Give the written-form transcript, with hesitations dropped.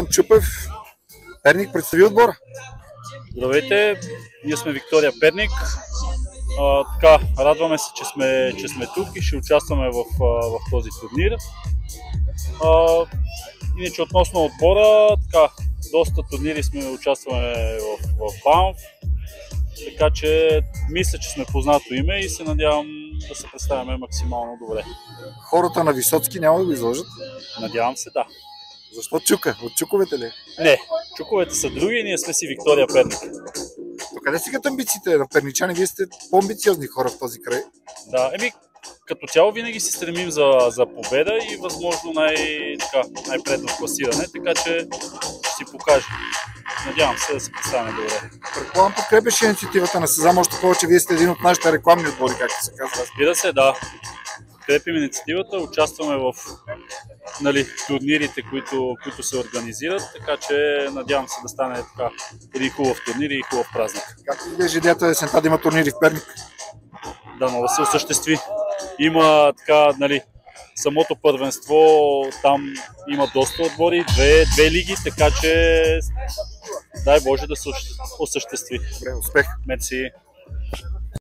Чупев, Перник представи отбора. Здравейте, ние сме Виктория Перник. Радваме се, че сме тук и ще участваме в този турнир. Иначе относно отбора, доста турнири участваме в Банф, така че мисля, че сме познато име и се надявам да се представяме максимално добре. Хората на Висоцки няма да го изложат? Надявам се, да. Защо Чука? От чуковете ли? Не, чуковете са други, ние сме си Виктория Перник. Къде стигат амбициите на перничани? Вие сте по-амбициозни хора в този край. Да, като цяло винаги се стремим за победа и възможно най-предно класиране, така че ще си покажем. Надявам се да се представяме добре. Предполагам, подкрепяш инициативата на Сезам, още повече вие сте един от нашите рекламни отбори, както се казва. Разбира се, да. Подкрепим инициативата, участваме в турнирите, които се организират, така че надявам се да стане един хубав турнир и хубав празник. Как изглежда идеята есента да има турнири в Перник? Да се осъществи. Има самото първенство, там има доста отбори, две лиги, така че дай Боже да се осъществи. Добре, успех! Мерси!